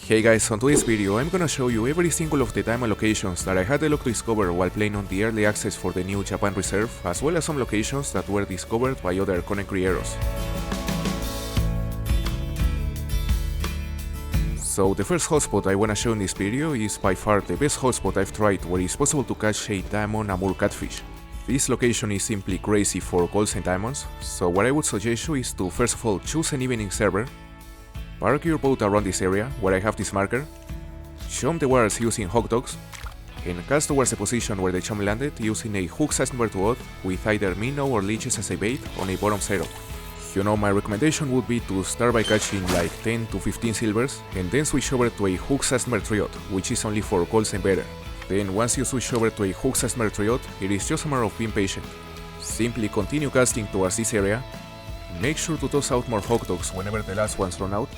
Hey guys, on today's video I'm gonna show you every single of the diamond locations that I had the luck to discover while playing on the early access for the new Japan Reserve, as well as some locations that were discovered by other content creators. So the first hotspot I wanna show in this video is by far the best hotspot I've tried where it's possible to catch a Diamond Amur Catfish. This location is simply crazy for golds and diamonds, so what I would suggest you is to first of all choose an evening server, park your boat around this area where I have this marker, jump the waters using hot dogs, and cast towards the position where the chum landed using a hook-sized number 2 odd with either minnow or leeches as a bait on a bottom setup. You know, my recommendation would be to start by catching like 10 to 15 silvers and then switch over to a hook-sized number 3 odd, which is only for golds and better. Then once you switch over to a hook-sized number 3 odd, it is just a matter of being patient. Simply continue casting towards this area, make sure to toss out more hot dogs whenever the last ones run out,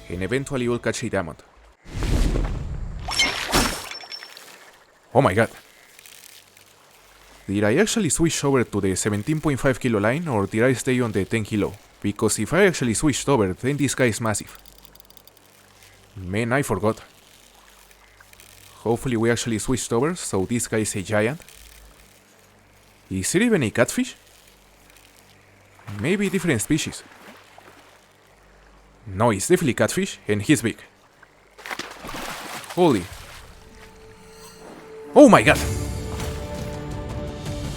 and eventually you'll catch a diamond. Oh my god! Did I actually switch over to the 17.5 kilo line or did I stay on the 10 kilo? Because if I actually switched over, then this guy is massive. Man, I forgot. Hopefully we actually switched over, so this guy is a giant. Is it even a catfish? Maybe different species. No, it's definitely catfish, and he's big. Holy. Oh my god!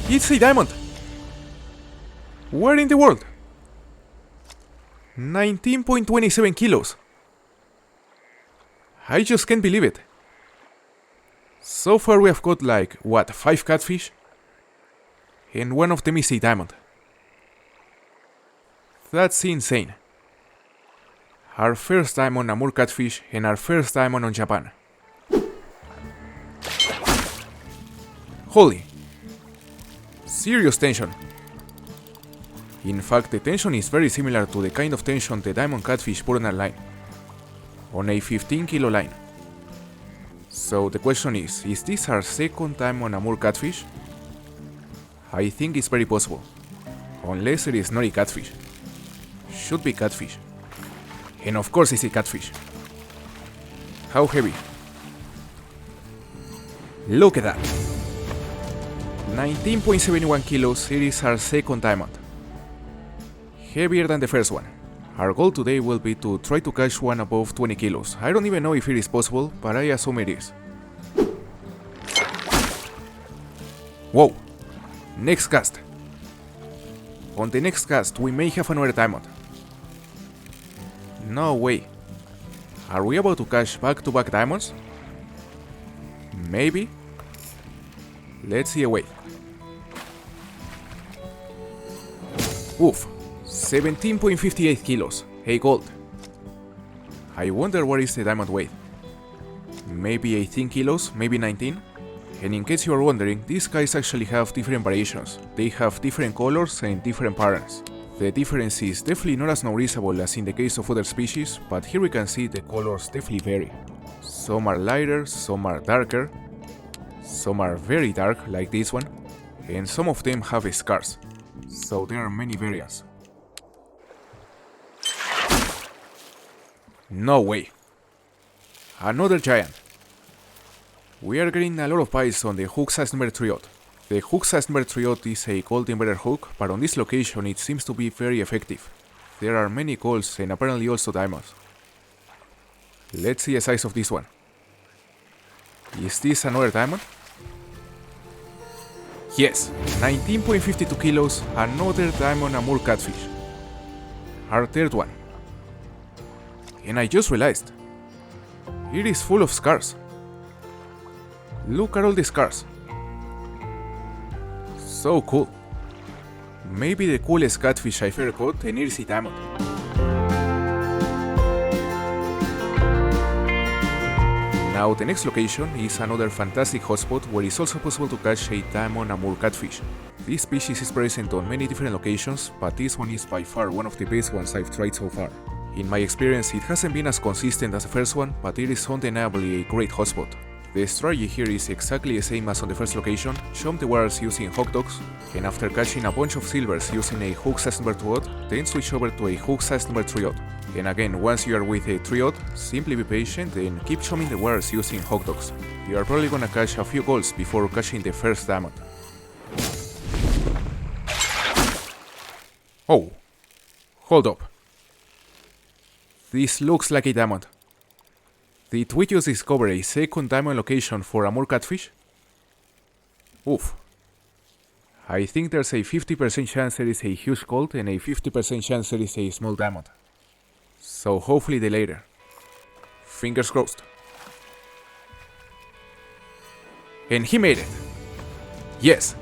It's a diamond! Where in the world? 19.27 kilos. I just can't believe it. So far we have got like, what, 5 catfish? And one of them is a diamond. That's insane. Our first Diamond Amur Catfish and our first diamond on Japan. Holy. Serious tension. In fact, the tension is very similar to the kind of tension the diamond catfish put on our line. On a 15 kilo line. So the question is this our second Diamond Amur Catfish? I think it's very possible. Unless it is not a catfish. Should be catfish. And of course it's a catfish. How heavy? Look at that. 19.71 kilos, it is our second diamond. Heavier than the first one. Our goal today will be to try to catch one above 20 kilos. I don't even know if it is possible, but I assume it is. Whoa! Next cast. On the next cast we may have another diamond. No way. Are we about to catch back-to-back diamonds? Maybe. Let's see a wait. Oof. 17.58 kilos. Hey, gold. I wonder what is the diamond weight. Maybe 18 kilos, maybe 19? And in case you are wondering, these guys actually have different variations. They have different colors and different patterns. The difference is definitely not as noticeable as in the case of other species, but here we can see the colors definitely vary. Some are lighter, some are darker, some are very dark like this one, and some of them have scars. So there are many variants. No way. Another giant. We are getting a lot of bites on the hook-sized number 3 odd. The hook-sized number 3 odd is a gold inverted hook, but on this location it seems to be very effective. There are many golds and apparently also diamonds. Let's see the size of this one. Is this another diamond? Yes, 19.52 kilos, another Diamond Amur Catfish. Our third one. And I just realized, it is full of scars. Look at all the scars. So cool. Maybe the coolest catfish I've ever caught, and it is a diamond. Now the next location is another fantastic hotspot where it's also possible to catch a Diamond Amur Catfish. This species is present on many different locations, but this one is by far one of the best ones I've tried so far. In my experience, it hasn't been as consistent as the first one, but it is undeniably a great hotspot. The strategy here is exactly the same as on the first location, jump the waters using hot dogs, and after catching a bunch of silvers using a hook-sized number 2 odd, then switch over to a hook-sized number 3 odd. And again, once you are with a triod, simply be patient and keep chuming the waters using hot dogs. You are probably gonna catch a few golds before catching the first diamond. Oh, hold up. This looks like a diamond. Did we just discover a second diamond location for Amur Catfish? Oof. I think there's a 50% chance there is a huge gold and a 50% chance there is a small diamond. So hopefully the later. Fingers crossed. And he made it. Yes.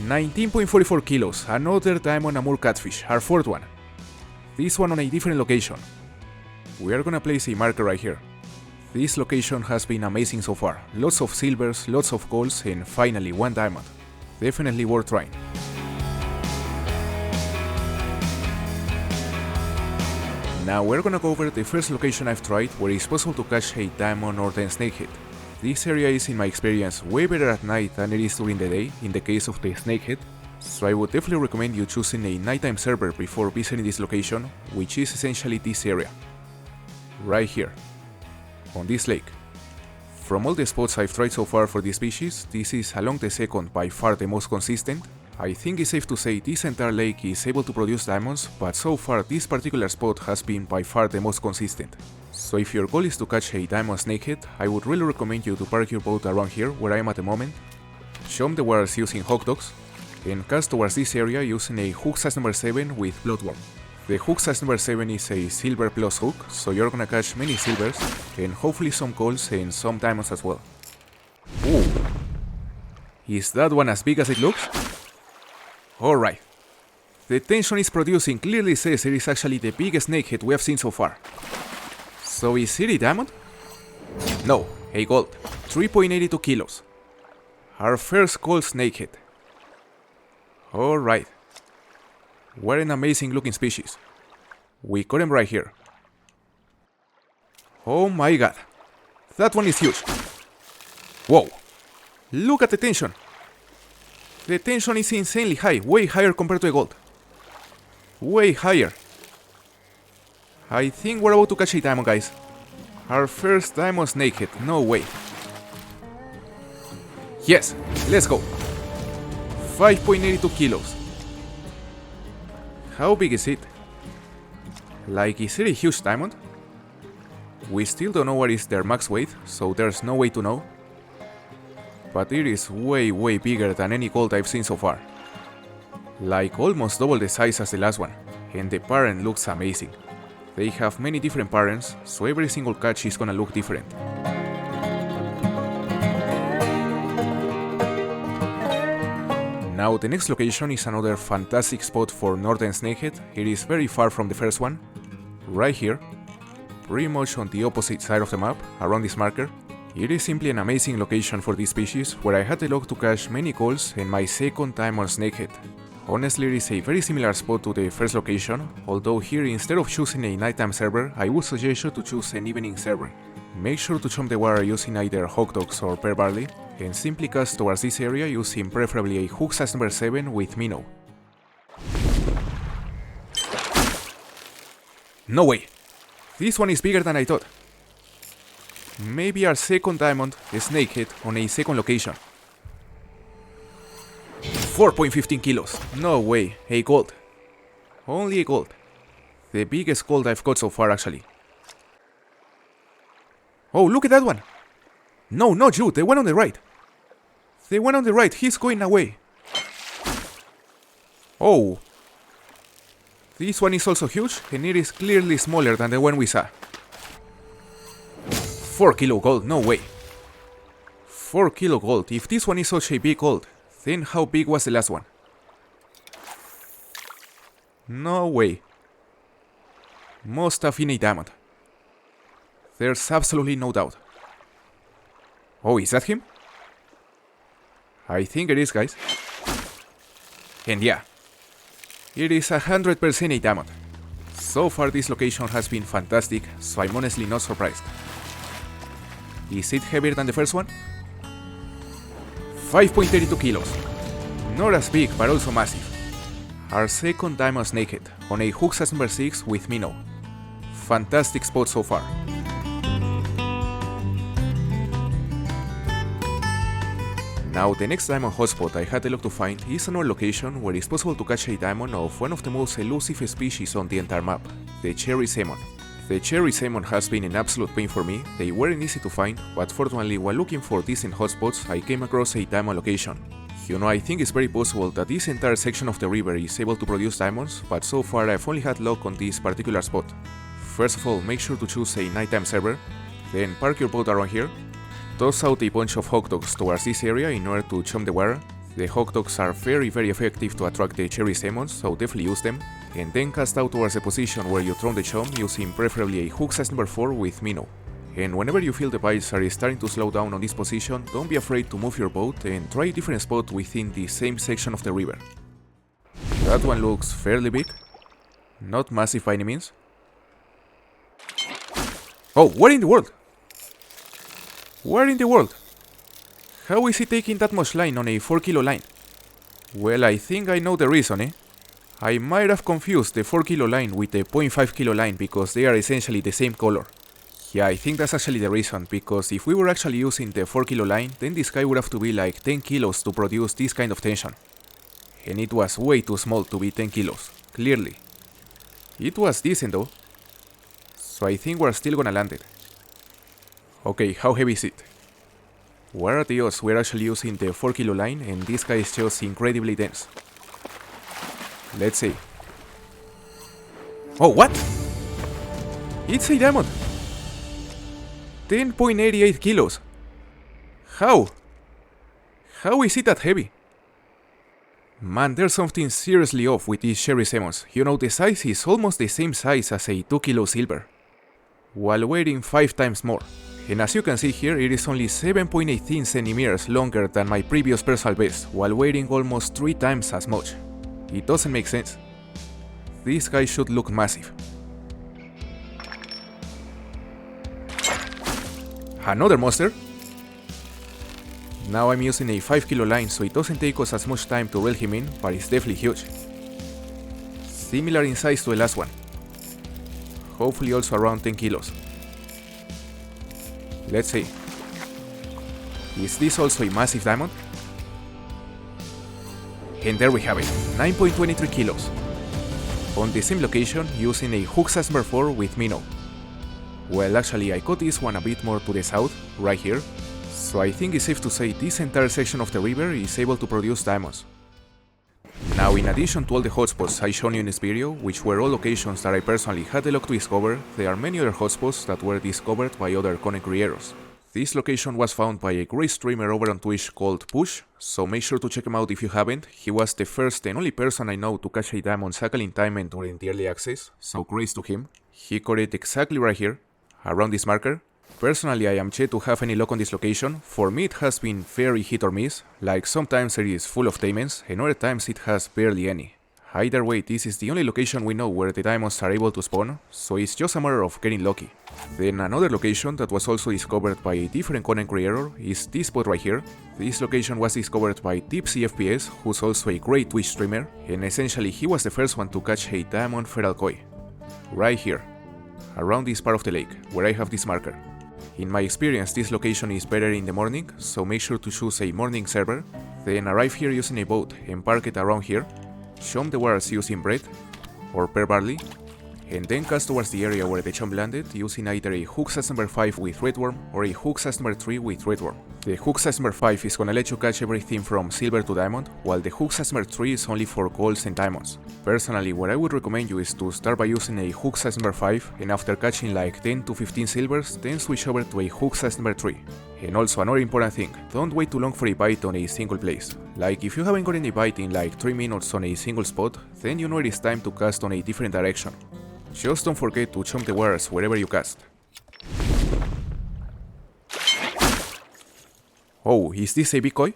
19.44 kilos, another Diamond Amur Catfish, our fourth one. This one on a different location. We are gonna place a marker right here. This location has been amazing so far. Lots of silvers, lots of golds, and finally one diamond. Definitely worth trying. Now we're gonna go over the first location I've tried where it's possible to catch a diamond Northern Snakehead. This area is, in my experience, way better at night than it is during the day in the case of the Snakehead, so I would definitely recommend you choosing a nighttime server before visiting this location, which is essentially this area. Right here, on this lake. From all the spots I've tried so far for this species, this is along the second by far the most consistent. I think it's safe to say this entire lake is able to produce diamonds, but so far this particular spot has been by far the most consistent. So if your goal is to catch a diamond snakehead, I would really recommend you to park your boat around here where I am at the moment, chum the waters using hot dogs, and cast towards this area using a hook size number 7 with bloodworm. The hook size number 7 is a silver plus hook, so you're gonna catch many silvers, and hopefully some golds and some diamonds as well. Ooh! Is that one as big as it looks? Alright. The tension it's producing clearly says it is actually the biggest snakehead we have seen so far. So is it a diamond? No, a gold. 3.82 kilos. Our first gold snakehead. Alright. What an amazing looking species. We got him right here. Oh my god. That one is huge. Whoa. Look at the tension. The tension is insanely high, way higher compared to a gold. Way higher. I think we're about to catch a diamond, guys. Our first diamond snakehead, no way. Yes, let's go. 5.82 kilos. How big is it? Like, is it a huge diamond? We still don't know what is their max weight, so there's no way to know. But it is way bigger than any gold I've seen so far. Like almost double the size as the last one, and the parent looks amazing. They have many different parents, so every single catch is gonna look different. Now the next location is another fantastic spot for Northern Snakehead. It is very far from the first one, right here, pretty much on the opposite side of the map, around this marker. It is simply an amazing location for this species, where I had the luck to catch many golds and my second time on Snakehead. Honestly, it is a very similar spot to the first location, although here instead of choosing a nighttime server, I would suggest you to choose an evening server. Make sure to chum the water using either hot dogs or pear barley, and simply cast towards this area using preferably a hook size number 7 with minnow. No way! This one is bigger than I thought. Maybe our second diamond snakehead on a second location. 4.15 kilos. No way, a gold. Only a gold. The biggest gold I've got so far, actually. Oh, look at that one! No, not you, the one on the right. The one on the right, he's going away. Oh. This one is also huge, and it is clearly smaller than the one we saw. 4 kilo gold, no way. 4 kilo gold, if this one is such a big gold, then how big was the last one? No way. Must have been a diamond. There's absolutely no doubt. Oh, is that him? I think it is, guys. And yeah, it is 100% a diamond. So far this location has been fantastic, so I'm honestly not surprised. Is it heavier than the first one? 5.32 kilos. Not as big, but also massive. Our second diamond snakehead on a hook size number 6 with minnow. Fantastic spot so far. Now the next diamond hotspot I had the luck to find is another location where it's possible to catch a diamond of one of the most elusive species on the entire map, the cherry salmon. The cherry salmon has been an absolute pain for me. They weren't easy to find, but fortunately while looking for decent hotspots I came across a diamond location. I think it's very possible that this entire section of the river is able to produce diamonds, but so far I've only had luck on this particular spot. First of all, make sure to choose a nighttime server, then park your boat around here, toss out a bunch of hot dogs towards this area in order to chum the water. The hot dogs are very effective to attract the cherry salmons, so definitely use them, and then cast out towards the position where you throw the chum using preferably a hook size number 4 with minnow. And whenever you feel the bites are starting to slow down on this position, don't be afraid to move your boat and try a different spot within the same section of the river. That one looks fairly big, not massive by any means. Oh, what in the world? Where in the world? How is he taking that much line on a 4 kilo line? Well, I think I know the reason, eh? I might have confused the 4 kilo line with the 0.5 kilo line because they are essentially the same color. Yeah, I think that's actually the reason, because if we were actually using the 4 kilo line, then this guy would have to be like 10 kilos to produce this kind of tension. And it was way too small to be 10 kilos, clearly. It was decent though. So I think we're still gonna land it. Okay, how heavy is it? What are the odds we're actually using the 4 kilo line and this guy is just incredibly dense? Let's see. Oh, what? It's a diamond! 10.88 kilos. How? How is it that heavy? Man, there's something seriously off with these cherry salmons. The size is almost the same size as a 2 kilo silver, while weighing 5 times more. And as you can see here, it is only 7.18 centimeters longer than my previous personal best, while weighing almost 3 times as much. It doesn't make sense. This guy should look massive. Another monster. Now I'm using a 5 kilo line, so it doesn't take us as much time to reel him in, but it's definitely huge. Similar in size to the last one. Hopefully also around 10 kilos. Let's see. Is this also a massive diamond? And there we have it, 9.23 kilos. On the same location, using a hook size number 4 with minnow. Well, actually I caught this one a bit more to the south, right here, so I think it's safe to say this entire section of the river is able to produce diamonds. Now, in addition to all the hotspots I shown you in this video, which were all locations that I personally had the luck to discover, there are many other hotspots that were discovered by other content creators. This location was found by a great streamer over on Twitch called Push, so make sure to check him out if you haven't. He was the first and only person I know to catch a diamond Sakhalin Taimen during the early access, so praise to him. He caught it exactly right here, around this marker. Personally, I am yet to have any luck on this location. For me it has been very hit or miss, like sometimes it is full of Taimens and other times it has barely any. Either way, this is the only location we know where the diamonds are able to spawn, so it's just a matter of getting lucky. Then another location that was also discovered by a different content creator is this spot right here. This location was discovered by Tipsy FPS, who's also a great Twitch streamer, and essentially he was the first one to catch a diamond feral koi. Right here, around this part of the lake, where I have this marker. In my experience, this location is better in the morning, so make sure to choose a morning server, then arrive here using a boat and park it around here, chum the waters using bread or pear barley, and then cast towards the area where the chum landed using either a hook size number 5 with redworm or a hook size number 3 with redworm. The hook size number 5 is gonna let you catch everything from silver to diamond, while the hook size number 3 is only for golds and diamonds. Personally, what I would recommend you is to start by using a hook size number 5, and after catching like 10 to 15 silvers, then switch over to a hook size number 3. And also another important thing, don't wait too long for a bite on a single place. Like if you haven't gotten a bite in like 3 minutes on a single spot, then you know it is time to cast on a different direction. Just don't forget to chum the waters wherever you cast. Oh, is this a big koi?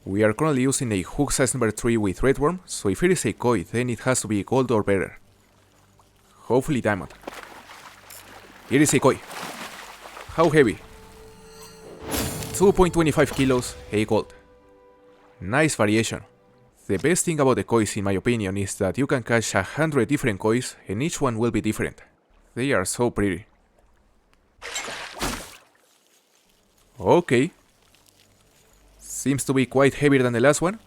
We are currently using a hook size number 3 with redworm, so if it is a koi, then it has to be gold or better. Hopefully diamond. It is a koi. How heavy? 2.25 kilos, a gold. Nice variation. The best thing about the kois in my opinion is that you can catch 100 different kois and each one will be different. They are so pretty. Okay. Seems to be quite heavier than the last one.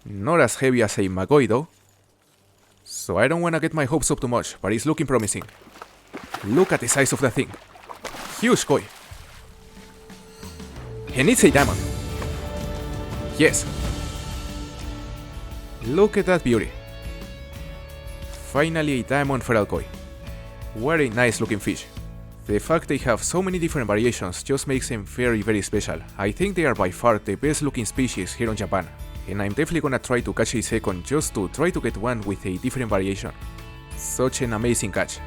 Not as heavy as a magoi though. So I don't wanna get my hopes up too much, but it's looking promising. Look at the size of that thing. Huge koi. And it's a diamond. Yes. Look at that beauty. Finally a diamond feral koi. What a nice looking fish. The fact they have so many different variations just makes them very special. I think they are by far the best looking species here in Japan, and I'm definitely gonna try to catch a second just to try to get one with a different variation. Such an amazing catch.